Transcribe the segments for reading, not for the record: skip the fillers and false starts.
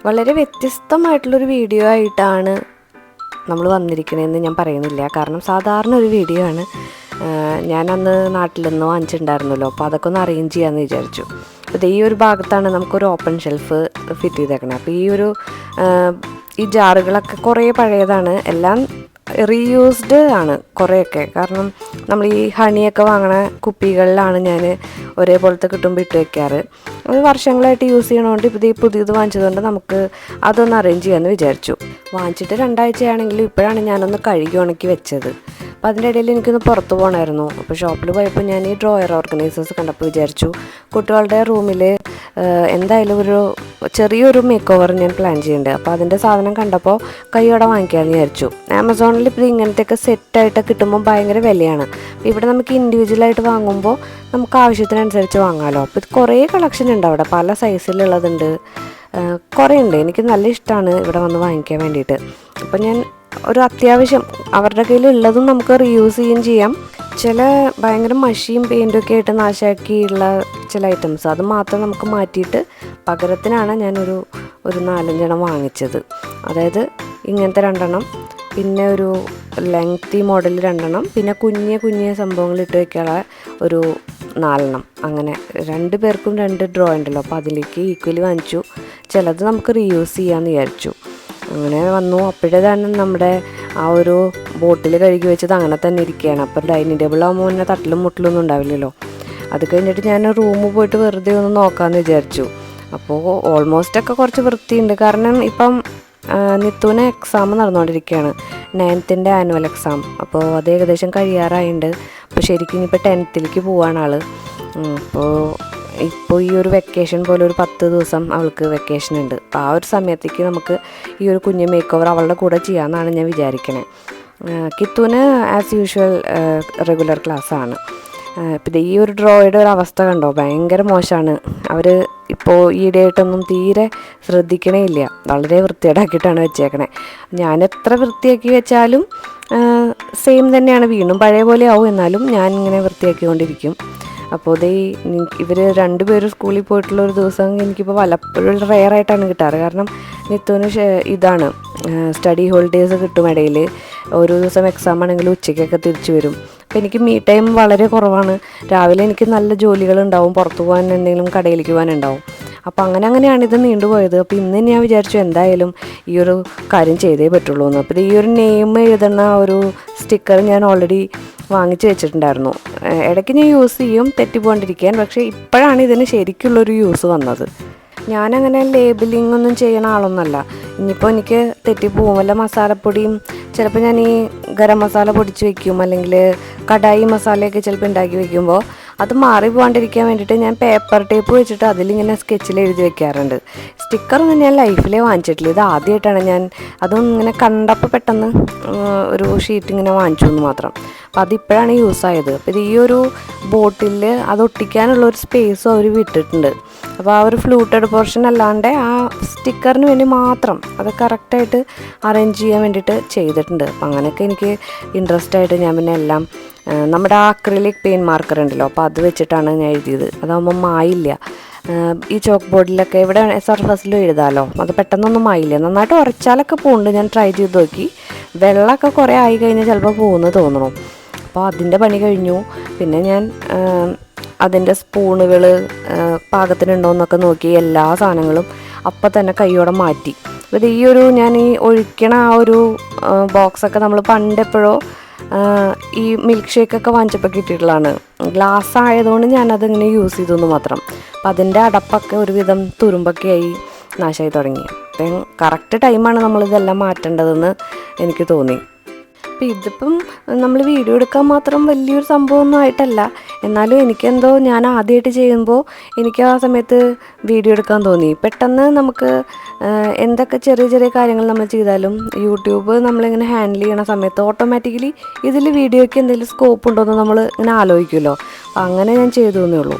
വളരെ വ്യത്യസ്തമായിട്ടുള്ളൊരു വീഡിയോ ആയിട്ടാണ് നമ്മൾ വന്നിരിക്കണതെന്ന് ഞാൻ പറയുന്നില്ല. കാരണം സാധാരണ ഒരു വീഡിയോ ആണ്. ഞാനന്ന് നാട്ടിൽ നിന്ന് വാങ്ങിച്ചിട്ടുണ്ടായിരുന്നല്ലോ, അപ്പോൾ അതൊക്കെ ഒന്ന് അറേഞ്ച് ചെയ്യാമെന്ന് വിചാരിച്ചു. അപ്പോൾ ഈ ഒരു ഭാഗത്താണ് നമുക്കൊരു ഓപ്പൺ ഷെൽഫ് ഫിറ്റ് ചെയ്തേക്കണേ. അപ്പോൾ ഈ ജാറുകളൊക്കെ കുറേ പഴയതാണ്, എല്ലാം റീയൂസ്ഡ് ആണ് കുറേയൊക്കെ. കാരണം നമ്മൾ ഈ ഹണിയൊക്കെ വാങ്ങണ കുപ്പികളിലാണ് ഞാൻ ഒരേപോലത്തെ കിട്ടുമ്പോൾ ഇട്ട് വയ്ക്കാറ്. അത് വർഷങ്ങളായിട്ട് യൂസ് ചെയ്യണതുകൊണ്ട് ഇപ്പോൾ ഈ പുതിയത് വാങ്ങിച്ചതുകൊണ്ട് നമുക്ക് അതൊന്ന് അറേഞ്ച് ചെയ്യാമെന്ന് വിചാരിച്ചു. വാങ്ങിച്ചിട്ട് 2 ആഴ്ചയാണെങ്കിലും ഇപ്പോഴാണ് ഞാനൊന്ന് കഴുകി ഉണക്കി വെച്ചത്. അപ്പോൾ അതിൻ്റെ ഇടയിൽ എനിക്കൊന്ന് പുറത്ത് പോകണമായിരുന്നു. അപ്പോൾ ഷോപ്പിൽ പോയപ്പോൾ ഞാൻ ഈ ഡ്രോയർ ഓർഗനൈസേഴ്സ് കണ്ടപ്പോൾ വിചാരിച്ചു കുട്ടികളുടെ റൂമിൽ എന്തായാലും ഒരു ചെറിയൊരു മേക്ക് ഓവർ ഞാൻ പ്ലാൻ ചെയ്യുന്നുണ്ട്. അപ്പോൾ അതിൻ്റെ സാധനം കണ്ടപ്പോൾ കൈയോടെ വാങ്ങിക്കാമെന്ന് വിചാരിച്ചു. ആമസോണിൽ ഇപ്പോൾ ഇങ്ങനത്തെയൊക്കെ സെറ്റായിട്ട് കിട്ടുമ്പോൾ ഭയങ്കര വിലയാണ്. ഇവിടെ നമുക്ക് ഇൻഡിവിജ്വലായിട്ട് വാങ്ങുമ്പോൾ നമുക്ക് ആവശ്യത്തിനനുസരിച്ച് വാങ്ങാമല്ലോ. അപ്പോൾ ഇത് കുറേ കളക്ഷൻ ഉണ്ട് അവിടെ, പല സൈസിലുള്ളതുണ്ട്, കുറേ ഉണ്ട്. എനിക്ക് നല്ല ഇഷ്ടമാണ് ഇവിടെ വന്ന് വാങ്ങിക്കാൻ വേണ്ടിയിട്ട്. അപ്പോൾ ഞാൻ ഒരു അത്യാവശ്യം അവരുടെ കയ്യിലുള്ളതും നമുക്ക് റീയൂസ് ചെയ്യുകയും ചെയ്യാം. ചില ഭയങ്കര മഷിയും പെയിൻറ്റും ഒക്കെ ആയിട്ട് നാശാക്കിയുള്ള ചില ഐറ്റംസ് അത് മാത്രം നമുക്ക് മാറ്റിയിട്ട് പകരത്തിനാണ് ഞാനൊരു 4-5 വാങ്ങിച്ചത്. അതായത് ഇങ്ങനത്തെ 2, പിന്നെ ഒരു ലെങ്തി മോഡൽ 2, പിന്നെ കുഞ്ഞിയ സംഭവങ്ങൾ ഇട്ട് വയ്ക്കാനുള്ള ഒരു 4. അങ്ങനെ 2 പേർക്കും 2 ഡ്രോ ഉണ്ടല്ലോ, അപ്പോൾ അതിലേക്ക് ഈക്വലി വാങ്ങിച്ചു. ചിലത് നമുക്ക് റീയൂസ് ചെയ്യാമെന്ന് വിചാരിച്ചു. അങ്ങനെ വന്നു. അപ്പോഴേ തന്നെ നമ്മുടെ ആ ഒരു ബോട്ടിൽ കഴുകി വെച്ചത് അങ്ങനെ തന്നെ ഇരിക്കുകയാണ്. അപ്പോൾ ഡൈനിങ് ടേബിൾ ആകുമ്പോൾ പിന്നെ തട്ടിലും മുട്ടിലൊന്നും ഉണ്ടാവില്ലല്ലോ. അത് കഴിഞ്ഞിട്ട് ഞാൻ റൂമിൽ പോയിട്ട് വെറുതെ ഒന്ന് നോക്കാമെന്ന് വിചാരിച്ചു. അപ്പോൾ ഓൾമോസ്റ്റൊക്കെ കുറച്ച് വൃത്തിയുണ്ട്. കാരണം ഇപ്പം നിത്തുവിന് എക്സാം നടന്നുകൊണ്ടിരിക്കുകയാണ്, 9th ആനുവൽ എക്സാം. അപ്പോൾ അത് ഏകദേശം കഴിയാറായിട്ടുണ്ട്. അപ്പോൾ ശരിക്കും ഇനിയിപ്പോൾ 10th പോവാണ് ആൾ. ഇപ്പോൾ ഈ ഒരു വെക്കേഷൻ പോലെ ഒരു 10 ദിവസം അവൾക്ക് വെക്കേഷൻ ഉണ്ട്. അപ്പോൾ ആ ഒരു സമയത്തേക്ക് നമുക്ക് ഈ ഒരു കുഞ്ഞ് മേക്ക് ഓവർ അവളുടെ കൂടെ ചെയ്യാമെന്നാണ് ഞാൻ വിചാരിക്കണേ. കിത്തുവിന് ആസ് യൂഷ്വൽ റെഗുലർ ക്ലാസ്സാണ്. പിന്നെ ഈ ഒരു ഡ്രോയുടെ ഒരു അവസ്ഥ കണ്ടോ, ഭയങ്കര മോശമാണ്. അവർ ഇപ്പോൾ ഈയിടെയായിട്ടൊന്നും തീരെ ശ്രദ്ധിക്കണേ ഇല്ല, വളരെ വൃത്തികേടാക്കിയിട്ടാണ് വെച്ചേക്കണേ. ഞാൻ എത്ര വൃത്തിയാക്കി വെച്ചാലും സെയിം തന്നെയാണ്, വീണ്ടും പഴയ പോലെ ആവും. എന്നാലും ഞാനിങ്ങനെ വൃത്തിയാക്കിക്കൊണ്ടിരിക്കും. അപ്പോൾ ഇവർ 2 പേരും സ്കൂളിൽ പോയിട്ടുള്ള ഒരു ദിവസം എനിക്കിപ്പോൾ പലപ്പോഴും റെയറായിട്ടാണ് കിട്ടാറ്. കാരണം നിത്തുവിന് ഇതാണ് സ്റ്റഡി ഹോളിഡേയ്സ് കിട്ടും ഇടയിൽ. ഓരോ ദിവസം എക്സാം ആണെങ്കിൽ ഉച്ചയ്ക്കൊക്കെ തിരിച്ചു വരും. അപ്പോൾ എനിക്ക് മീ ടൈം വളരെ കുറവാണ്. രാവിലെ എനിക്ക് നല്ല ജോലികളുണ്ടാവും, പുറത്ത് പോകാൻ എന്തെങ്കിലും കടയിലേക്ക് പോകാനുണ്ടാവും. അപ്പോൾ അങ്ങനെയാണ് ഇത് നീണ്ടുപോയത്. അപ്പോൾ ഇന്ന് ഞാൻ വിചാരിച്ചു എന്തായാലും ഈ ഒരു കാര്യം ചെയ്തേ പറ്റുള്ളൂ എന്ന്. അപ്പോൾ ഈ ഒരു നെയിം എഴുതുന്ന ഒരു സ്റ്റിക്കർ ഞാൻ ഓൾറെഡി വാങ്ങിച്ച് വെച്ചിട്ടുണ്ടായിരുന്നു. ഇടയ്ക്ക് ഞാൻ യൂസ് ചെയ്യും തെറ്റിപ്പോണ്ടിരിക്കാൻ, പക്ഷേ ഇപ്പോഴാണ് ഇതിന് ശരിക്കുള്ളൊരു യൂസ് വന്നത്. ഞാനങ്ങനെ ലേബലിംഗ് ഒന്നും ചെയ്യണ ആളൊന്നുമല്ല. ഇനിയിപ്പോൾ എനിക്ക് തെറ്റിപ്പോവും, വല്ല മസാലപ്പൊടിയും ചിലപ്പോൾ ഞാൻ ഈ ഗരം മസാല പൊടിച്ച് വയ്ക്കും, അല്ലെങ്കിൽ കടായി മസാലയൊക്കെ ചിലപ്പോൾ ഉണ്ടാക്കി വയ്ക്കുമ്പോൾ അത് മാറി പോകാണ്ടിരിക്കാൻ വേണ്ടിയിട്ട് ഞാൻ പേപ്പർ ടേപ്പ് വെച്ചിട്ട് അതിലിങ്ങനെ സ്കെച്ചിൽ എഴുതി വെക്കാറുണ്ട്. സ്റ്റിക്കറൊന്നും ഞാൻ ലൈഫിലേ വാങ്ങിച്ചിട്ടില്ല, ഇത് ആദ്യമായിട്ടാണ് ഞാൻ അതും ഇങ്ങനെ കണ്ടപ്പോൾ പെട്ടെന്ന് ഒരു ഷീറ്റ് ഇങ്ങനെ വാങ്ങിച്ചു എന്ന് മാത്രം. അപ്പോൾ അതിപ്പോഴാണ് യൂസായത്. അപ്പോൾ ഈ ഒരു ബോട്ടിൽ അത് ഒട്ടിക്കാനുള്ളൊരു സ്പേസും അവർ വിട്ടിട്ടുണ്ട്. അപ്പോൾ ആ ഒരു ഫ്ലൂട്ടഡ് പോർഷൻ അല്ലാണ്ട് ആ സ്റ്റിക്കറിന് വേണ്ടി മാത്രം അത് കറക്റ്റായിട്ട് അറേഞ്ച് ചെയ്യാൻ വേണ്ടിയിട്ട് ചെയ്തിട്ടുണ്ട്. അപ്പോൾ അങ്ങനെയൊക്കെ എനിക്ക് ഇൻട്രസ്റ്റ് ആയിട്ട് ഞാൻ പിന്നെ എല്ലാം നമ്മുടെ അക്രിലിക് പെയിൻറ്റ് മാർക്കർ ഉണ്ടല്ലോ, അപ്പോൾ അത് വെച്ചിട്ടാണ് ഞാൻ എഴുതിയത്. അതാകുമ്പോൾ മായില്ല. ഈ ചോക്ക് ബോർഡിലൊക്കെ ഇവിടെ സർഫസിലും എഴുതാമല്ലോ, അത് പെട്ടെന്നൊന്നും മായില്ല. നന്നായിട്ട് ഉറച്ചാലൊക്കെ പോകുന്നുണ്ട്, ഞാൻ ട്രൈ ചെയ്ത് നോക്കി. വെള്ളമൊക്കെ കുറേ ആയി കഴിഞ്ഞാൽ ചിലപ്പോൾ പോകുമെന്ന് തോന്നണം. അപ്പോൾ അതിൻ്റെ പണി കഴിഞ്ഞു. പിന്നെ ഞാൻ അതിൻ്റെ സ്പൂണുകൾ പാകത്തിനുണ്ടോയെന്നൊക്കെ നോക്കി എല്ലാ സാധനങ്ങളും അപ്പം തന്നെ കൈയോടെ മാറ്റി. അപ്പോൾ ഞാൻ ഒഴിക്കണ ആ ഒരു ബോക്സൊക്കെ നമ്മൾ പണ്ടെപ്പോഴോ ഈ മിൽക്ക് ഷേക്കൊക്കെ വാങ്ങിച്ചപ്പോൾ കിട്ടിയിട്ടുള്ളതാണ്. ഗ്ലാസ് ആയതുകൊണ്ട് ഞാനതിങ്ങനെ യൂസ് ചെയ്തെന്ന് മാത്രം. അപ്പം അതിൻ്റെ അടപ്പൊക്കെ ഒരുവിധം തുരുമ്പൊക്കെ ആയി നാശമായി തുടങ്ങി. അപ്പം കറക്റ്റ് ടൈമാണ് നമ്മളിതെല്ലാം മാറ്റേണ്ടതെന്ന് എനിക്ക് തോന്നി. അപ്പോൾ ഇതിപ്പം നമ്മൾ വീഡിയോ എടുക്കാൻ മാത്രം വലിയൊരു സംഭവമൊന്നും ആയിട്ടല്ല, എന്നാലും എനിക്കെന്തോ ഞാൻ ആദ്യമായിട്ട് ചെയ്യുമ്പോൾ എനിക്ക് ആ സമയത്ത് വീഡിയോ എടുക്കാൻ തോന്നി. പെട്ടെന്ന് നമുക്ക് എന്തൊക്കെ ചെറിയ കാര്യങ്ങൾ നമ്മൾ ചെയ്താലും യൂട്യൂബ് നമ്മളിങ്ങനെ ഹാൻഡിൽ ചെയ്യണ സമയത്ത് ഓട്ടോമാറ്റിക്കലി ഇതിൽ വീഡിയോയ്ക്ക് എന്തെങ്കിലും സ്കോപ്പ് ഉണ്ടോ എന്ന് നമ്മൾ ഇങ്ങനെ ആലോചിക്കുമല്ലോ. അപ്പോൾ അങ്ങനെ ഞാൻ ചെയ്തു എന്നേ ഉള്ളൂ.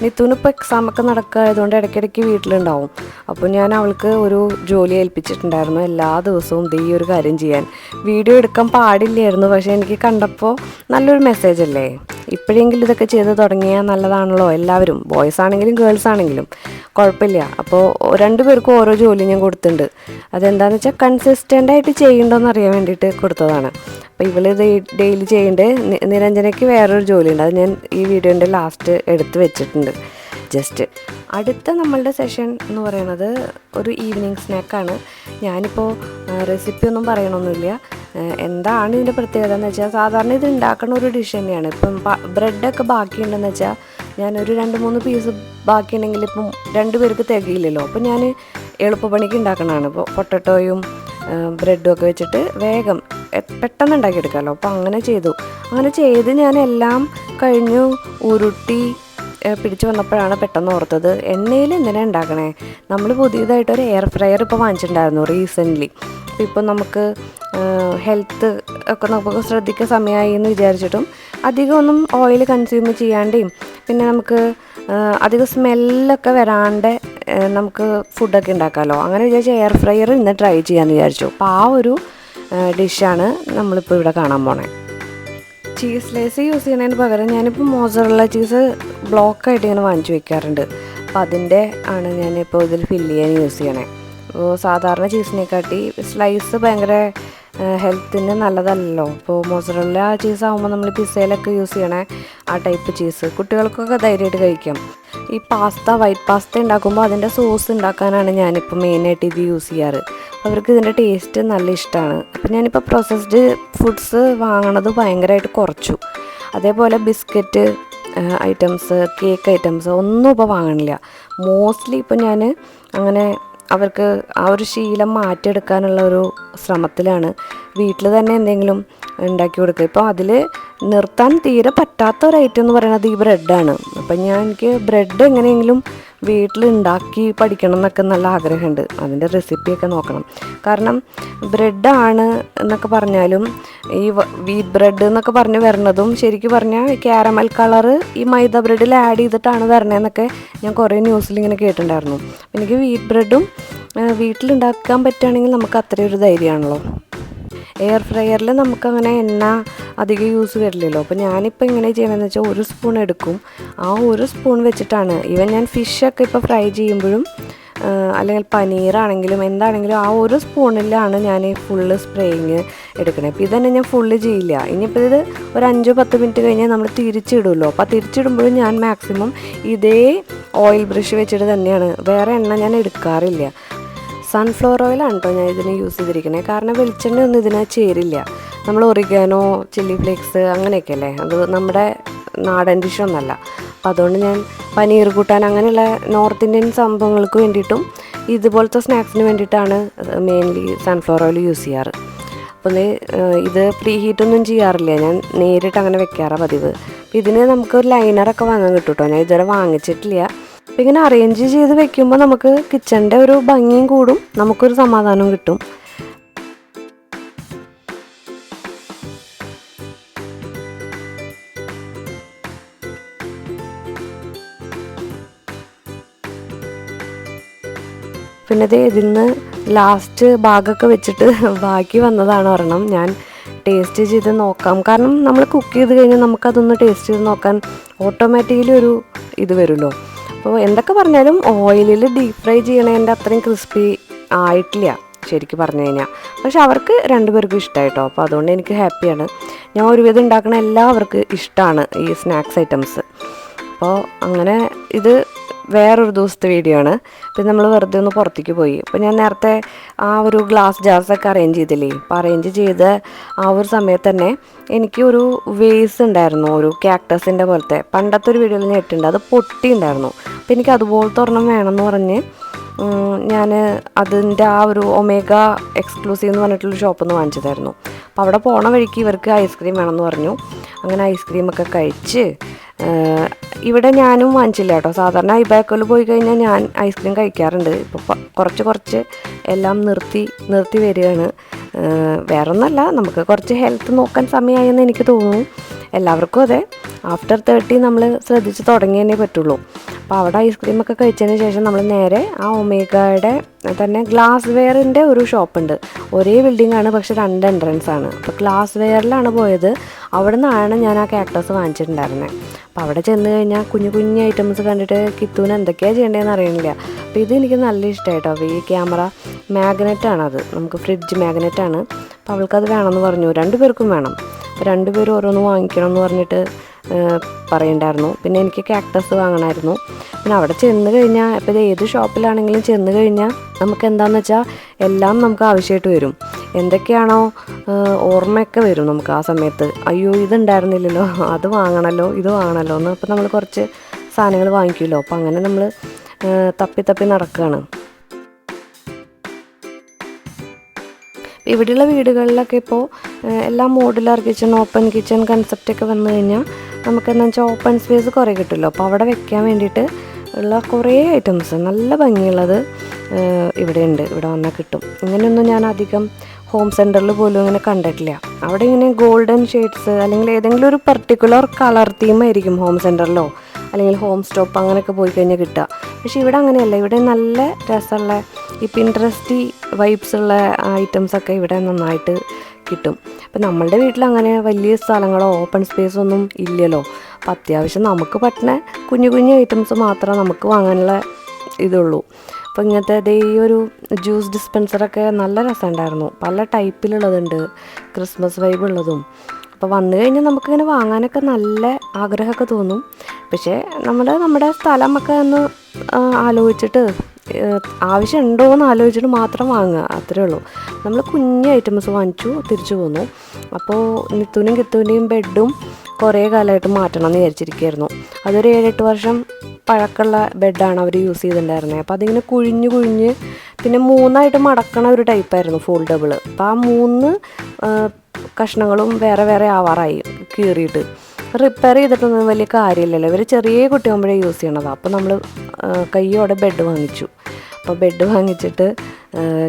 നിത്തുവിന് ഇപ്പോൾ എക്സാമൊക്കെ നടക്കുകയായതുകൊണ്ട് ഇടയ്ക്കിടയ്ക്ക് വീട്ടിലുണ്ടാവും. അപ്പോൾ ഞാൻ അവൾക്ക് ഒരു ജോലി ഏൽപ്പിച്ചിട്ടുണ്ടായിരുന്നു, എല്ലാ ദിവസവും ഈ ഒരു കാര്യം ചെയ്യാൻ. വീഡിയോ എടുക്കാൻ പാടില്ലായിരുന്നു, പക്ഷേ എനിക്ക് കണ്ടപ്പോൾ നല്ലൊരു മെസ്സേജ് അല്ലേ, ഇപ്പോഴെങ്കിലും ഇതൊക്കെ ചെയ്ത് തുടങ്ങിയാൽ നല്ലതാണല്ലോ. എല്ലാവരും ബോയ്സ് ആണെങ്കിലും ഗേൾസ് ആണെങ്കിലും കുഴപ്പമില്ല. അപ്പോൾ രണ്ടുപേർക്കും ഓരോ ജോലി ഞാൻ കൊടുത്തിട്ടുണ്ട്. അതെന്താണെന്ന് വെച്ചാൽ കൺസിസ്റ്റൻ്റായിട്ട് ചെയ്യണ്ടോയെന്ന് അറിയാൻ വേണ്ടിയിട്ട് കൊടുത്തതാണ്. അപ്പോൾ ഇവളിത് ഡെയിലി ചെയ്യേണ്ടത്. നിരഞ്ജനയ്ക്ക് വേറൊരു ജോലിയുണ്ട്, അത് ഞാൻ ഈ വീഡിയോൻ്റെ ലാസ്റ്റ് എടുത്ത് വെച്ചിട്ടുണ്ട് ജസ്റ്റ്. അടുത്ത നമ്മളുടെ സെഷൻ എന്ന് പറയുന്നത് ഒരു ഈവനിങ് സ്നാക്കാണ്. ഞാനിപ്പോൾ റെസിപ്പി ഒന്നും പറയണമൊന്നുമില്ല. എന്താണ് ഇതിൻ്റെ പ്രത്യേകത എന്ന് വെച്ചാൽ, സാധാരണ ഇത് ഉണ്ടാക്കുന്ന ഒരു ഡിഷ് തന്നെയാണ്. ഇപ്പം ബ്രെഡൊക്കെ ബാക്കിയുണ്ടെന്ന് വെച്ചാൽ ഞാനൊരു 2-3 പീസ് ബാക്കിയുണ്ടെങ്കിൽ ഇപ്പം 2 പേർക്ക് തികയില്ലല്ലോ. അപ്പോൾ ഞാൻ എളുപ്പപ്പണിക്ക് ഉണ്ടാക്കണതാണ്. ഇപ്പോൾ പൊട്ടറ്റോയും ബ്രെഡും ഒക്കെ വെച്ചിട്ട് വേഗം പെട്ടെന്ന് ഉണ്ടാക്കിയെടുക്കാമല്ലോ. അപ്പോൾ അങ്ങനെ ചെയ്ത് ഞാൻ എല്ലാം കഴിഞ്ഞു ഉരുട്ടി പിടിച്ച് വന്നപ്പോഴാണ് പെട്ടെന്ന് ഓർത്തത്, എണ്ണയിൽ എന്തിനാണ് ഉണ്ടാക്കണേ. നമ്മൾ പുതിയതായിട്ടൊരു എയർ ഫ്രയർ ഇപ്പോൾ വാങ്ങിച്ചിട്ടുണ്ടായിരുന്നു റീസെൻ്റ്ലി. അപ്പോൾ ഇപ്പോൾ നമുക്ക് ഹെൽത്ത് ഒക്കെ നമുക്ക് ശ്രദ്ധിക്കാൻ സമയമായി എന്ന് വിചാരിച്ചിട്ടും അധികം ഒന്നും ഓയിൽ കൺസ്യൂം ചെയ്യാണ്ടേയും പിന്നെ നമുക്ക് അധികം സ്മെല്ലൊക്കെ വരാണ്ട് നമുക്ക് ഫുഡൊക്കെ ഉണ്ടാക്കാമല്ലോ. അങ്ങനെ വിചാരിച്ച എയർ ഫ്രയർ ഇന്ന് ട്രൈ ചെയ്യാമെന്ന് വിചാരിച്ചു. അപ്പോൾ ആ ഒരു ഡിഷാണ് നമ്മളിപ്പോൾ ഇവിടെ കാണാൻ പോണേ. ചീസ് ലേസ് യൂസ് ചെയ്യുന്നതിന് പകരം ഞാനിപ്പോൾ മോസറല്ല ചീസ് ബ്ലോക്കായിട്ട് ഇങ്ങനെ വാങ്ങിച്ചു വെക്കാറുണ്ട്. അപ്പോൾ അതിൻ്റെ ആണ് ഞാനിപ്പോൾ ഇതിൽ ഫില്ല് ചെയ്യാൻ യൂസ് ചെയ്യണേ. അപ്പോൾ സാധാരണ ചീസിനെക്കാട്ടി സ്ലൈസ് ഭയങ്കര ഹെൽത്തിന് നല്ലതല്ലല്ലോ. ഇപ്പോൾ മോസറല്ല ചീസ് ആകുമ്പോൾ നമ്മൾ പിസ്സയിലൊക്കെ യൂസ് ചെയ്യണേ ആ ടൈപ്പ് ചീസ് കുട്ടികൾക്കൊക്കെ ധൈര്യമായിട്ട് കഴിക്കാം. ഈ വൈറ്റ് പാസ്ത ഉണ്ടാക്കുമ്പോൾ അതിൻ്റെ സോസ് ഉണ്ടാക്കാനാണ് ഞാനിപ്പോൾ മെയിനായിട്ട് ഇത് യൂസ് ചെയ്യാറ്. അവർക്ക് ഇതിൻ്റെ ടേസ്റ്റ് നല്ല ഇഷ്ടമാണ്. അപ്പോൾ ഞാനിപ്പോൾ പ്രോസസ്ഡ് ഫുഡ്സ് വാങ്ങണത് ഭയങ്കരമായിട്ട് കുറച്ചു. അതേപോലെ ബിസ്ക്കറ്റ് ഐറ്റംസ്, കേക്ക് ഐറ്റംസ് ഒന്നും ഇപ്പോൾ വാങ്ങണില്ല. മോസ്റ്റ്ലി ഇപ്പോൾ ഞാൻ അങ്ങനെ അവർക്ക് ആ ഒരു ശീലം മാറ്റിയെടുക്കാനുള്ള ഒരു ശ്രമത്തിലാണ്. വീട്ടിൽ തന്നെ എന്തെങ്കിലും ഉണ്ടാക്കി കൊടുക്കുക. ഇപ്പോൾ അതിൽ നിർത്താൻ തീരെ പറ്റാത്ത ഒരു ഐറ്റം എന്ന് പറയുന്നത് ഈ ബ്രെഡാണ്. അപ്പം എനിക്ക് ബ്രെഡ് എങ്ങനെയെങ്കിലും വീട്ടിൽ ഉണ്ടാക്കി പഠിക്കണം എന്നൊക്കെ നല്ല ആഗ്രഹമുണ്ട്. അതിൻ്റെ റെസിപ്പിയൊക്കെ നോക്കണം. കാരണം ബ്രെഡാണ് എന്നൊക്കെ പറഞ്ഞാലും ഈ വീറ്റ് ബ്രെഡ് എന്നൊക്കെ പറഞ്ഞ് വരണതും ശരിക്കും പറഞ്ഞാൽ ക്യാരമൽ കളറ് ഈ മൈദ ബ്രെഡിൽ ആഡ് ചെയ്തിട്ടാണ് വരണതെന്നൊക്കെ ഞാൻ കുറേ ന്യൂസിൽ ഇങ്ങനെ കേട്ടിട്ടുണ്ടായിരുന്നു. എനിക്ക് വീറ്റ് ബ്രെഡും വീട്ടിലുണ്ടാക്കാൻ പറ്റുകയാണെങ്കിൽ നമുക്ക് അത്രയും ഒരു ധൈര്യമാണല്ലോ. എയർ ഫ്രയറിൽ നമുക്കങ്ങനെ എണ്ണ അധികം യൂസ് വരില്ലല്ലോ. അപ്പോൾ ഞാനിപ്പോൾ എങ്ങനെ ചെയ്യണമെന്ന് വെച്ചാൽ 1 സ്പൂൺ എടുക്കും. ആ 1 സ്പൂൺ വെച്ചിട്ടാണ് ഞാൻ ഫിഷൊക്കെ ഇപ്പോൾ ഫ്രൈ ചെയ്യുമ്പോഴും അല്ലെങ്കിൽ പനീറാണെങ്കിലും എന്താണെങ്കിലും ആ 1 സ്പൂണിലാണ് ഞാൻ ഈ ഫുള്ള് സ്പ്രേയിങ് എടുക്കണേ. അപ്പോൾ ഇതന്നെ ഞാൻ ഫുള്ള് ചെയ്യില്ല. ഇനിയിപ്പോൾ ഇത് ഒരു 5-10 മിനിറ്റ് കഴിഞ്ഞാൽ നമ്മൾ തിരിച്ചിടുമല്ലോ. അപ്പോൾ തിരിച്ചിടുമ്പോഴും ഞാൻ മാക്സിമം ഇതേ ഓയിൽ ബ്രഷ് വെച്ചിട്ട് തന്നെയാണ്, വേറെ എണ്ണ ഞാൻ എടുക്കാറില്ല. സൺഫ്ലവർ ഓയിലാണ് കേട്ടോ ഞാൻ ഇതിന് യൂസ് ചെയ്തിരിക്കുന്നത്. കാരണം വെളിച്ചെണ്ണ ഒന്നും ഇതിന് ചേരില്ല. നമ്മൾ ഒറിഗാനോ, ചില്ലി ഫ്ലേക്സ് അങ്ങനെയൊക്കെ അല്ലേ, അത് നമ്മുടെ നാടൻ ഡിഷൊന്നല്ല. അപ്പോൾ അതുകൊണ്ട് ഞാൻ പനീർ കൂട്ടാൻ അങ്ങനെയുള്ള നോർത്ത് ഇന്ത്യൻ സംഭവങ്ങൾക്ക് വേണ്ടിയിട്ടും ഇതുപോലത്തെ സ്നാക്സിന് വേണ്ടിയിട്ടാണ് മെയിൻലി സൺഫ്ലവർ ഓയിൽ യൂസ് ചെയ്യാറ്. അപ്പോൾ ഇത് പ്രീ ഹീറ്റൊന്നും ചെയ്യാറില്ല, ഞാൻ നേരിട്ട് അങ്ങനെ വെക്കാറാണ് പതിവ്. ഇതിന് നമുക്കൊരു ലൈനറൊക്കെ വാങ്ങാൻ കിട്ടും കേട്ടോ, ഞാൻ ഇതുവരെ വാങ്ങിച്ചിട്ടില്ല. അപ്പോൾ ഇങ്ങനെ അറേഞ്ച് ചെയ്ത് വെക്കുമ്പോൾ നമുക്ക് കിച്ചണിൻ്റെ ഒരു ഭംഗിയും കൂടും, നമുക്കൊരു സമാധാനവും കിട്ടും. പിന്നെ ഇതിൽ നിന്ന് ലാസ്റ്റ് ഭാഗമൊക്കെ വെച്ചിട്ട് ബാക്കി വന്നതാണ് ഒരെണ്ണം. ഞാൻ ടേസ്റ്റ് ചെയ്ത് നോക്കാം. കാരണം നമ്മൾ കുക്ക് ചെയ്ത് കഴിഞ്ഞാൽ നമുക്കതൊന്ന് ടേസ്റ്റ് ചെയ്ത് നോക്കാൻ ഓട്ടോമാറ്റിക്കലി ഒരു ഇത് വരുമല്ലോ. അപ്പോൾ എന്തൊക്കെ പറഞ്ഞാലും ഓയിലിൽ ഡീപ്പ് ഫ്രൈ ചെയ്യണതിൻ്റെ അത്രയും ക്രിസ്പി ആയിട്ടില്ല ശരിക്കും പറഞ്ഞു കഴിഞ്ഞാൽ. പക്ഷെ അവർക്ക് 2 പേർക്കും ഇഷ്ടമായിട്ടോ. അപ്പോൾ അതുകൊണ്ട് എനിക്ക് ഹാപ്പിയാണ്. ഞാൻ ഒരുവിധം ഉണ്ടാക്കുന്ന എല്ലാവർക്കും ഇഷ്ടമാണ് ഈ സ്നാക്സ് ഐറ്റംസ്. അപ്പോൾ അങ്ങനെ ഇത് വേറൊരു ദിവസത്തെ വീഡിയോ ആണ്. പിന്നെ നമ്മൾ വെറുതെ ഒന്ന് പുറത്തേക്ക് പോയി. അപ്പോൾ ഞാൻ നേരത്തെ ആ ഒരു ഗ്ലാസ് ജാർസൊക്കെ അറേഞ്ച് ചെയ്തില്ലേ, അപ്പോൾ അറേഞ്ച് ചെയ്ത് ആ ഒരു സമയത്ത് തന്നെ എനിക്ക് ഒരു വേസ് ഉണ്ടായിരുന്നു, ഒരു ക്യാക്ടസിൻ്റെ പോലത്തെ. പണ്ടത്തെ ഒരു വീഡിയോയിൽ ഞാൻ ഇട്ടിട്ടുണ്ട്, അത് പൊട്ടിയുണ്ടായിരുന്നു. അപ്പോൾ എനിക്ക് അതുപോലത്തെ ഒരെണ്ണം വേണമെന്ന് പറഞ്ഞ് ഞാൻ അതിൻ്റെ ആ ഒരു ഒമേഗ എക്സ്ക്ലൂസീവ് എന്ന് പറഞ്ഞിട്ടുള്ളൊരു ഷോപ്പിൽ നിന്ന് വാങ്ങിച്ചതായിരുന്നു. അപ്പോൾ അവിടെ പോണ വഴിക്ക് ഇവർക്ക് ഐസ്ക്രീം വേണമെന്ന് പറഞ്ഞു. അങ്ങനെ ഐസ്ക്രീമൊക്കെ കഴിച്ച് ഇവിടെ ഞാനും വാങ്ങിച്ചില്ല കേട്ടോ. സാധാരണ ഇബാക്കോയിൽ പോയി കഴിഞ്ഞാൽ ഞാൻ ഐസ്ക്രീം കഴിക്കാറുണ്ട്. ഇപ്പോൾ കുറച്ച് എല്ലാം നിർത്തി വരികയാണ്. വേറൊന്നല്ല, നമുക്ക് കുറച്ച് ഹെൽത്ത് നോക്കാൻ സമയമായെന്ന് എനിക്ക് തോന്നുന്നു. എല്ലാവർക്കും അതെ, ആഫ്റ്റർ 30 നമ്മൾ ശ്രദ്ധിച്ച് തുടങ്ങിയേ പറ്റുള്ളൂ. അപ്പോൾ അവിടെ ഐസ്ക്രീമൊക്കെ കഴിച്ചതിന് ശേഷം നമ്മൾ നേരെ ആ ഒമേഗയുടെ തന്നെ ഗ്ലാസ് വെയറിൻ്റെ ഒരു ഷോപ്പുണ്ട്. ഒരേ ബിൽഡിംഗാണ്, പക്ഷെ 2 എൻട്രൻസ് ആണ്. അപ്പോൾ ഗ്ലാസ് വെയറിലാണ് പോയത്. അവിടെ നിന്നാണ് ഞാൻ ആ കാക്ടസ് വാങ്ങിച്ചിട്ടുണ്ടായിരുന്നത്. അപ്പോൾ അവിടെ ചെന്ന് കഴിഞ്ഞാൽ കുഞ്ഞു കുഞ്ഞു ഐറ്റംസ് കണ്ടിട്ട് കിത്തൂന് എന്തൊക്കെയാണ് ചെയ്യേണ്ടതെന്ന് അറിയണില്ല. അപ്പോൾ ഇത് എനിക്ക് നല്ല ഇഷ്ടമായിട്ടോ. അപ്പോൾ ഈ ക്യാമറ മാഗ്നറ്റാണത്, നമുക്ക് ഫ്രിഡ്ജ് മാഗ്നറ്റാണ്. അപ്പോൾ അവൾക്കത് വേണമെന്ന് പറഞ്ഞു. 2 പേർക്കും വേണം. അപ്പോൾ 2 പേരും ഓരോന്ന് വാങ്ങിക്കണം എന്ന് പറഞ്ഞിട്ട് പറയുണ്ടായിരുന്നു. പിന്നെ എനിക്ക് കാക്ടസ് വാങ്ങണമായിരുന്നു. പിന്നെ അവിടെ ചെന്ന് കഴിഞ്ഞാൽ ഇപ്പോൾ ഇത് ഏത് ഷോപ്പിലാണെങ്കിലും ചെന്ന് കഴിഞ്ഞാൽ നമുക്ക് എന്താണെന്ന് വെച്ചാൽ എല്ലാം നമുക്ക് ആവശ്യമായിട്ട് വരും. എന്തൊക്കെയാണോ ഓർമ്മയൊക്കെ വരും നമുക്ക് ആ സമയത്ത്. അയ്യോ ഇതുണ്ടായിരുന്നില്ലല്ലോ, അത് വാങ്ങണമല്ലോ, ഇത് വാങ്ങണമല്ലോ എന്ന്. അപ്പോൾ നമ്മൾ കുറച്ച് സാധനങ്ങൾ വാങ്ങിക്കുമല്ലോ. അപ്പോൾ അങ്ങനെ നമ്മൾ തപ്പി തപ്പി നടക്കുകയാണ്. ഇവിടെയുള്ള വീടുകളിലൊക്കെ ഇപ്പോൾ എല്ലാം മോഡുലാർ കിച്ചൺ, ഓപ്പൺ കിച്ചൺ കൺസെപ്റ്റൊക്കെ വന്നു കഴിഞ്ഞാൽ നമുക്കെന്താ വെച്ചാൽ ഓപ്പൺ സ്പേസ് കുറേ കിട്ടുമല്ലോ. അപ്പോൾ അവിടെ വെക്കാൻ വേണ്ടിയിട്ട് ഉള്ള കുറേ ഐറ്റംസ് നല്ല ഭംഗിയുള്ളത് ഇവിടെ ഉണ്ട്. ഇവിടെ വന്നാൽ കിട്ടും. ഇങ്ങനെയൊന്നും ഞാൻ അധികം ഹോം സെൻറ്ററിൽ പോലും ഇങ്ങനെ കണ്ടിട്ടില്ല. അവിടെ ഇങ്ങനെ ഗോൾഡൻ ഷെയ്ഡ്സ് അല്ലെങ്കിൽ ഏതെങ്കിലും ഒരു പർട്ടിക്കുലർ കളർ തീമായിരിക്കും ഹോം സെൻറ്ററിലോ അല്ലെങ്കിൽ ഹോം സ്റ്റോപ്പ് അങ്ങനെയൊക്കെ പോയി കഴിഞ്ഞാൽ കിട്ടുക. പക്ഷേ ഇവിടെ അങ്ങനെയല്ല. ഇവിടെ നല്ല രസമുള്ള ഈ പിൻട്രസ്റ്റി വൈബ്സ് ഉള്ള ഐറ്റംസൊക്കെ ഇവിടെ നന്നായിട്ട് കിട്ടും. അപ്പം നമ്മളുടെ വീട്ടിൽ അങ്ങനെ വലിയ സ്ഥലങ്ങളോ ഓപ്പൺ സ്പേസോ ഒന്നും ഇല്ലല്ലോ. അപ്പം അത്യാവശ്യം നമുക്ക് പറ്റുന്ന കുഞ്ഞു കുഞ്ഞു ഐറ്റംസ് മാത്രമേ നമുക്ക് വാങ്ങാനുള്ള ഇതുള്ളൂ. അപ്പോൾ ഇങ്ങനത്തെ ഈ ഒരു ജ്യൂസ് ഡിസ്പെൻസറൊക്കെ നല്ല രസമുണ്ടായിരുന്നു. പല ടൈപ്പിലുള്ളതുണ്ട്, ക്രിസ്മസ് വൈബ് ഉള്ളതും. അപ്പോൾ വന്നു കഴിഞ്ഞാൽ നമുക്കിങ്ങനെ വാങ്ങാനൊക്കെ നല്ല ആഗ്രഹമൊക്കെ തോന്നും. പക്ഷേ നമ്മുടെ സ്ഥലമൊക്കെ ഒന്ന് ആലോചിച്ചിട്ട് ആവശ്യമുണ്ടോ എന്ന് ആലോചിച്ചിട്ട് മാത്രം വാങ്ങുക, അത്രേ ഉള്ളൂ. നമ്മൾ കുഞ്ഞ് ഐറ്റംസ് വാങ്ങിച്ചു തിരിച്ചു പോന്നു. അപ്പോൾ നിത്തുവിനും കിത്തുവിൻ്റെയും ബെഡും കുറേ കാലമായിട്ട് മാറ്റണം എന്ന് വിചാരിച്ചിരിക്കുകയായിരുന്നു. അതൊരു 7-8 വർഷം പഴക്കമുള്ള ബെഡാണ് അവർ യൂസ് ചെയ്തിട്ടുണ്ടായിരുന്നത്. അപ്പോൾ അതിങ്ങനെ കുഴിഞ്ഞ് പിന്നെ 3ആയിട്ട് മടക്കണ ഒരു ടൈപ്പായിരുന്നു ഫോൾഡബിൾ. അപ്പോൾ ആ 3 കഷ്ണങ്ങളും വേറെ വേറെ ആവാറായി കീറിയിട്ട്. റിപ്പയർ ചെയ്തിട്ടൊന്നും വലിയ കാര്യമില്ലല്ലോ. ഇവർ ചെറിയ കുട്ടിയാകുമ്പോഴേ യൂസ് ചെയ്യണതാണ്. അപ്പോൾ നമ്മൾ കയ്യോടെ ബെഡ് വാങ്ങിച്ചു. അപ്പോൾ ബെഡ് വാങ്ങിച്ചിട്ട്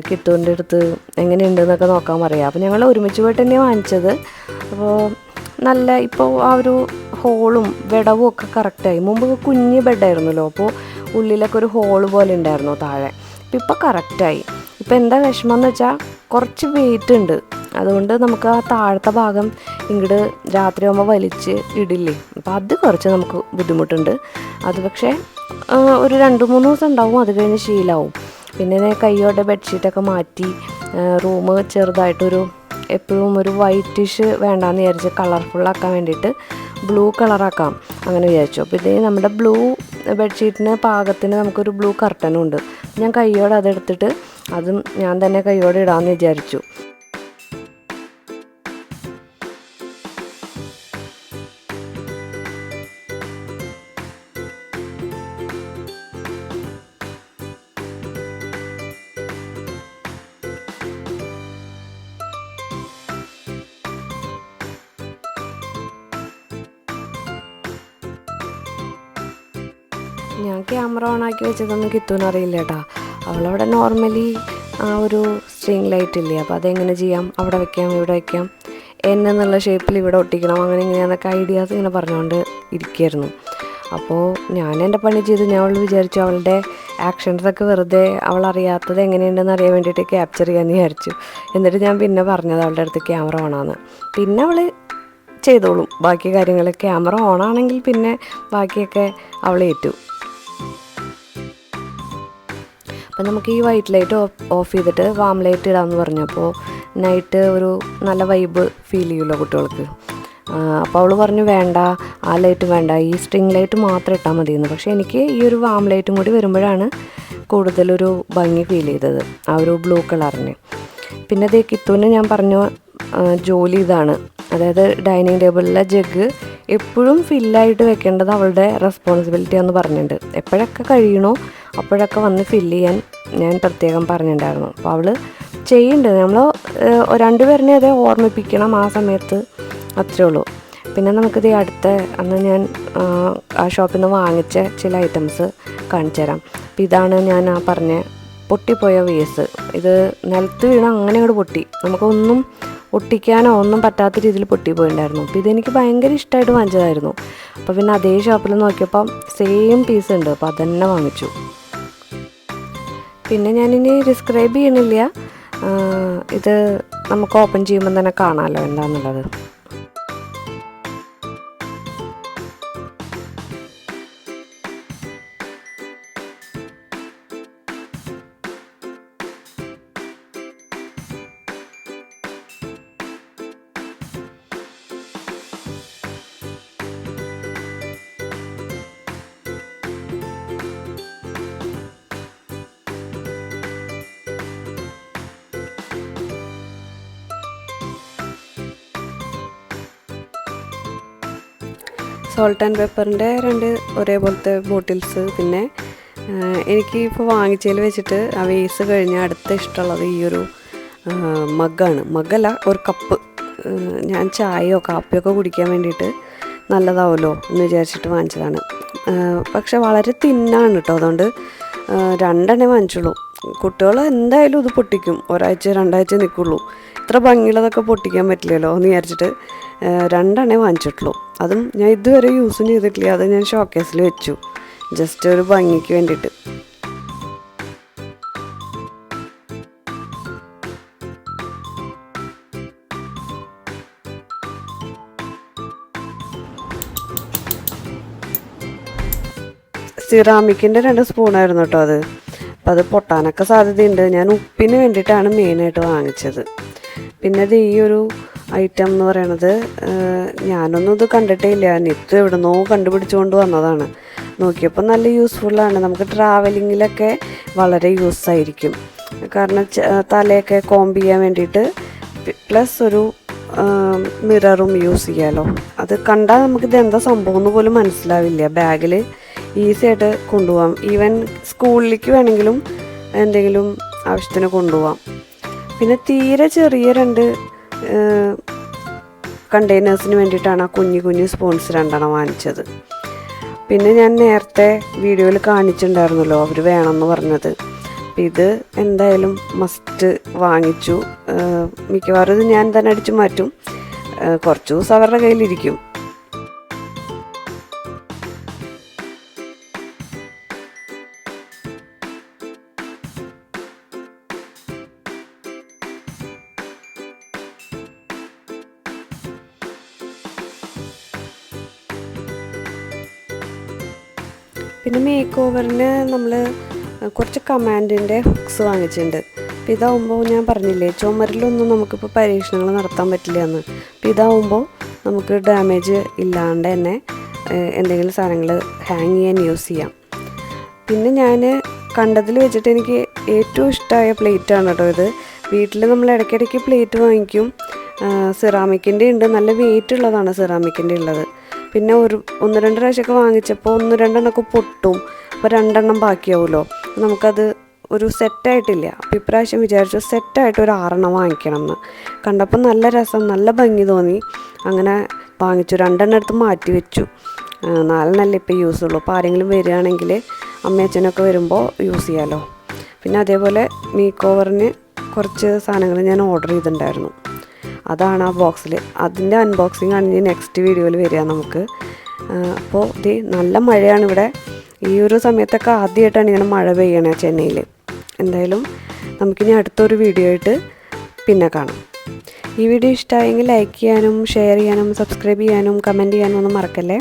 കിത്തുവിൻ്റെ അടുത്ത് എങ്ങനെയുണ്ടെന്നൊക്കെ നോക്കാൻ പറയാം. അപ്പോൾ ഞങ്ങൾ ഒരുമിച്ച് പോയിട്ട് തന്നെയാണ് വാങ്ങിച്ചത്. അപ്പോൾ നല്ല ഇപ്പോൾ ആ ഒരു ഹോളും വിടവും ഒക്കെ കറക്റ്റായി. മുമ്പ് കുഞ്ഞ് ബെഡായിരുന്നല്ലോ, അപ്പോൾ ഉള്ളിലൊക്കെ ഒരു ഹോള് പോലെ ഉണ്ടായിരുന്നു താഴെ. ഇപ്പോൾ കറക്റ്റായി. ഇപ്പോൾ എന്താ വിഷമം എന്ന് വെച്ചാൽ കുറച്ച് വെയിറ്റ് ഉണ്ട്. അതുകൊണ്ട് നമുക്ക് ആ താഴത്തെ ഭാഗം ഇങ്ങോട്ട് രാത്രിയാകുമ്പോൾ വലിച്ച് ഇടില്ലേ. അപ്പോൾ അത് കുറച്ച് നമുക്ക് ബുദ്ധിമുട്ടുണ്ട്. അത് പക്ഷേ ഒരു 2-3 ദിവസം ഉണ്ടാവും, അത് കഴിഞ്ഞ് ശീലമാവും. പിന്നെ കയ്യോടെ ബെഡ്ഷീറ്റൊക്കെ മാറ്റി റൂം ചെറുതായിട്ടൊരു എപ്പോഴും ഒരു വൈറ്റിഷ് വേണ്ടാന്ന് വിചാരിച്ച് കളർഫുള്ളാക്കാൻ വേണ്ടിയിട്ട് ബ്ലൂ കളറാക്കാം അങ്ങനെ വിചാരിച്ചു. അപ്പോൾ ഇതേ നമ്മുടെ ബ്ലൂ ബെഡ്ഷീറ്റിന് പാകത്തിന് നമുക്കൊരു ബ്ലൂ കർട്ടനും ഉണ്ട്. ഞാൻ കയ്യോടെ അതെടുത്തിട്ട് അതും ഞാൻ തന്നെ കയ്യോടെ ഇടാമെന്ന് വിചാരിച്ചു. ഞാൻ ക്യാമറ ഓണാക്കി വെച്ചതൊന്നും കിത്തുവിന് അറിയില്ല കേട്ടോ. അവളവിടെ നോർമലി ആ ഒരു സ്ട്രിങ് ലൈറ്റ് ഇല്ലേ, അപ്പോൾ അതെങ്ങനെ ചെയ്യാം, അവിടെ വെക്കാം ഇവിടെ വെക്കാം, എന്നുള്ള ഷേപ്പിൽ ഇവിടെ ഒട്ടിക്കണം, അങ്ങനെ ഇങ്ങനെയാന്നൊക്കെ ഐഡിയാസ് ഇങ്ങനെ പറഞ്ഞുകൊണ്ട് ഇരിക്കുകയായിരുന്നു. അപ്പോൾ ഞാൻ എൻ്റെ പണി ചെയ്തു. ഞാൻ അവൾ വിചാരിച്ചു അവളുടെ ആക്ഷൻസൊക്കെ വെറുതെ അവൾ അറിയാത്തത് എങ്ങനെയുണ്ടെന്ന് അറിയാൻ വേണ്ടിയിട്ട് ക്യാപ്ചർ ചെയ്യാമെന്ന് വിചാരിച്ചു. എന്നിട്ട് ഞാൻ പിന്നെ പറഞ്ഞത് അവളുടെ അടുത്ത് ക്യാമറ ഓണാന്ന്. പിന്നെ അവൾ ചെയ്തോളും ബാക്കി കാര്യങ്ങൾ. ക്യാമറ ഓണാണെങ്കിൽ പിന്നെ ബാക്കിയൊക്കെ അവൾ ഏറ്റു. അപ്പോൾ നമുക്ക് ഈ വൈറ്റ് ലൈറ്റ് ഓഫ് ചെയ്തിട്ട് വാം ലൈറ്റ് ഇടാമെന്ന് പറഞ്ഞു. അപ്പോൾ നൈറ്റ് ഒരു നല്ല വൈബ് ഫീൽ ചെയ്യുമല്ലോ കുട്ടികൾക്ക്. അപ്പോൾ അവൾ പറഞ്ഞു വേണ്ട, ആ ലൈറ്റ് വേണ്ട, ഈ സ്ട്രിങ് ലൈറ്റ് മാത്രം ഇട്ടാൽ മതിയെന്ന്. പക്ഷേ എനിക്ക് ഈ ഒരു വാം ലൈറ്റും കൂടി വരുമ്പോഴാണ് കൂടുതലൊരു ഭംഗി ഫീൽ ചെയ്തത്, ആ ഒരു ബ്ലൂ കളറിന്. പിന്നെ ഇത് കിത്തുവിന് ഞാൻ പറഞ്ഞു ജോലി ഇതാണ്, അതായത് ഡൈനിങ് ടേബിളിലെ ജഗ് എപ്പോഴും ഫില്ലായിട്ട് വെക്കേണ്ടത് അവളുടെ റെസ്പോൺസിബിലിറ്റി എന്ന് പറഞ്ഞിട്ടുണ്ട്. എപ്പോഴൊക്കെ കഴിയണോ അപ്പോഴൊക്കെ വന്ന് ഫില്ല് ചെയ്യാൻ ഞാൻ പ്രത്യേകം പറഞ്ഞിട്ടുണ്ടായിരുന്നു. അപ്പോൾ അവൾ ചെയ്യുന്നുണ്ട്. നമ്മൾ 2 പേരിനെ അതേ ഓർമ്മിപ്പിക്കണം ആ സമയത്ത്, അത്രേ ഉള്ളൂ. പിന്നെ നമുക്കിത് അടുത്ത അന്ന് ഞാൻ ആ ഷോപ്പിൽ നിന്ന് വാങ്ങിച്ച ചില ഐറ്റംസ് കാണിച്ചു തരാം. അപ്പോൾ ഇതാണ് ഞാൻ ആ പറഞ്ഞ പൊട്ടിപ്പോയ വേസ്. ഇത് നിലത്ത് വീണ അങ്ങനെ അങ്ങോട്ട് പൊട്ടി, നമുക്കൊന്നും ഒട്ടിക്കാനോ ഒന്നും പറ്റാത്ത രീതിയിൽ പൊട്ടിപ്പോയിട്ടുണ്ടായിരുന്നു. അപ്പോൾ ഇതെനിക്ക് ഭയങ്കര ഇഷ്ടമായിട്ട് വാങ്ങിച്ചതായിരുന്നു. അപ്പോൾ പിന്നെ അതേ ഷോപ്പിൽ നോക്കിയപ്പം സെയിം പീസ് ഉണ്ട്. അപ്പോൾ അതന്നെ വാങ്ങിച്ചു. പിന്നെ ഞാനിനി ഡിസ്ക്രൈബ് ചെയ്യണില്ല, ഇത് നമുക്ക് ഓപ്പൺ ചെയ്യുമ്പോൾ തന്നെ കാണാമല്ലോ എന്താണെന്നുള്ളത്. സോൾട്ട് ആൻഡ് പെപ്പറിൻ്റെ 2 ഒരേപോലത്തെ ബോട്ടിൽസ്. പിന്നെ എനിക്ക് ഇപ്പോൾ വാങ്ങിച്ചതിൽ വെച്ചിട്ട് ആ വേസ് കഴിഞ്ഞ് അടുത്ത ഇഷ്ടമുള്ളത് ഈ ഒരു മഗ്ഗാണ്. മഗ്ഗല്ല, ഒരു കപ്പ്. ഞാൻ ചായയോ കാപ്പിയൊക്കെ കുടിക്കാൻ വേണ്ടിയിട്ട് നല്ലതാവുമല്ലോ എന്ന് വിചാരിച്ചിട്ട് വാങ്ങിച്ചതാണ്. പക്ഷെ വളരെ തിന്നാണ് കേട്ടോ, അതുകൊണ്ട് 2 വാങ്ങിച്ചുള്ളൂ. കുട്ടികൾ എന്തായാലും ഇത് പൊട്ടിക്കും, 1-2 നിൽക്കുള്ളൂ. ഇത്ര ഭംഗിയുള്ളതൊക്കെ പൊട്ടിക്കാൻ പറ്റില്ലല്ലോ എന്ന് വിചാരിച്ചിട്ട് 2 വാങ്ങിച്ചിട്ടുള്ളൂ. അതും ഞാൻ ഇതുവരെ യൂസും ചെയ്തിട്ടില്ല. അത് ഞാൻ ഷോക്കേസിൽ വെച്ചു, ജസ്റ്റ് ഒരു ഭംഗിക്ക് വേണ്ടിയിട്ട്. സിറാമിക്കിൻ്റെ 2 സ്പൂണായിരുന്നു കേട്ടോ അത്. അപ്പോൾ അത് പൊട്ടാനൊക്കെ സാധ്യതയുണ്ട്. ഞാൻ ഉപ്പിന് വേണ്ടിയിട്ടാണ് മെയിനായിട്ട് വാങ്ങിച്ചത്. പിന്നെ ഇത് ഈ ഒരു ഐറ്റം എന്ന് പറയണത് ഞാനൊന്നും ഇത് കണ്ടിട്ടേ ഇല്ല, നിത്യം എവിടുന്നോ കണ്ടുപിടിച്ചുകൊണ്ട് വന്നതാണ്. നോക്കിയപ്പോൾ നല്ല യൂസ്ഫുള്ളാണ്. നമുക്ക് ട്രാവലിങ്ങിലൊക്കെ വളരെ യൂസായിരിക്കും. കാരണം തലയൊക്കെ കോംബ് ചെയ്യാൻ വേണ്ടിയിട്ട്, പ്ലസ് ഒരു മിററും യൂസ് ചെയ്യാമല്ലോ. അത് കണ്ടാൽ നമുക്കിത് എന്താ സംഭവം എന്ന് പോലും മനസ്സിലാവില്ല. ബാഗിൽ ഈസി ആയിട്ട് കൊണ്ടുപോകാം. ഈവൻ സ്കൂളിലേക്ക് വേണമെങ്കിലും എന്തെങ്കിലും ആവശ്യത്തിന് കൊണ്ടുപോകാം. പിന്നെ തീരെ ചെറിയ 2 കണ്ടെയ്നേഴ്സിന് വേണ്ടിയിട്ടാണ് ആ കുഞ്ഞു സ്പൂൺസ് 2 വാങ്ങിച്ചത്. പിന്നെ ഞാൻ നേരത്തെ വീഡിയോയിൽ കാണിച്ചിട്ടുണ്ടായിരുന്നല്ലോ അവർ വേണമെന്ന് പറഞ്ഞത്. അപ്പം ഇത് എന്തായാലും മസ്റ്റ് വാങ്ങിച്ചു. മിക്കവാറും ഇത് ഞാൻ തന്നെ അടിച്ചു മാറ്റും, കുറച്ച് ദിവസം അവരുടെ കയ്യിലിരിക്കും. പിന്നെ മേക്ക് ഓവറിന് നമ്മൾ കുറച്ച് കമാൻഡിൻ്റെ ഹുക്സ് വാങ്ങിച്ചിട്ടുണ്ട്. അപ്പോൾ ഇതാവുമ്പോൾ ഞാൻ പറഞ്ഞില്ലേ, ചുമരിലൊന്നും നമുക്കിപ്പോൾ പരീക്ഷണങ്ങൾ നടത്താൻ പറ്റില്ല എന്ന്. അപ്പോൾ ഇതാവുമ്പോൾ നമുക്ക് ഡാമേജ് ഇല്ലാണ്ട് തന്നെ എന്തെങ്കിലും സാധനങ്ങൾ ഹാങ് ചെയ്യാൻ യൂസ് ചെയ്യാം. പിന്നെ ഞാൻ കണ്ടതിൽ വെച്ചിട്ട് എനിക്ക് ഏറ്റവും ഇഷ്ടമായ പ്ലേറ്റാണ് കേട്ടോ ഇത്. വീട്ടിൽ നമ്മൾ ഇടയ്ക്കിടയ്ക്ക് പ്ലേറ്റ് വാങ്ങിക്കും. സിറാമിക്കിൻ്റെ ഉണ്ട്, നല്ല വെയിറ്റ് ഉള്ളതാണ് സിറാമിക്കിൻ്റെ ഉള്ളത്. പിന്നെ 1-2 പ്രാവശ്യമൊക്കെ വാങ്ങിച്ചപ്പോൾ 1-2 പൊട്ടും. അപ്പോൾ 2 ബാക്കിയാവുമല്ലോ. നമുക്കത് ഒരു സെറ്റായിട്ടില്ല. അപ്പോൾ ഇപ്രാവശ്യം വിചാരിച്ചു സെറ്റായിട്ട് ഒരു 6 വാങ്ങിക്കണം എന്ന്. കണ്ടപ്പോൾ നല്ല രസം, നല്ല ഭംഗി തോന്നി. അങ്ങനെ വാങ്ങിച്ചു. 2 എടുത്ത് മാറ്റി വെച്ചു. 4 ഇപ്പോൾ യൂസ് ഉള്ളൂ. അപ്പോൾ ആരെങ്കിലും വരികയാണെങ്കിൽ അമ്മയച്ഛനൊക്കെ വരുമ്പോൾ യൂസ് ചെയ്യാമല്ലോ. പിന്നെ അതേപോലെ മേക്ക് ഓവറിന് കുറച്ച് സാധനങ്ങൾ ഞാൻ ഓർഡർ ചെയ്തിട്ടുണ്ടായിരുന്നു. അതാണ് ആ ബോക്സിൽ. അതിൻ്റെ അൺബോക്സിങ് ആണ് ഇനി നെക്സ്റ്റ് വീഡിയോയിൽ വരിക നമുക്ക്. അപ്പോൾ ഇത് നല്ല മഴയാണ് ഇവിടെ. ഈ ഒരു സമയത്തൊക്കെ ആദ്യമായിട്ടാണ് ഇങ്ങനെ മഴ പെയ്യണേ ചെന്നൈയിൽ. എന്തായാലും നമുക്കിനി അടുത്തൊരു വീഡിയോ ആയിട്ട് പിന്നെ കാണാം. ഈ വീഡിയോ ഇഷ്ടമായെങ്കിൽ ലൈക്ക് ചെയ്യാനും ഷെയർ ചെയ്യാനും സബ്സ്ക്രൈബ് ചെയ്യാനും കമൻറ്റ് ചെയ്യാനും ഒന്നും മറക്കല്ലേ.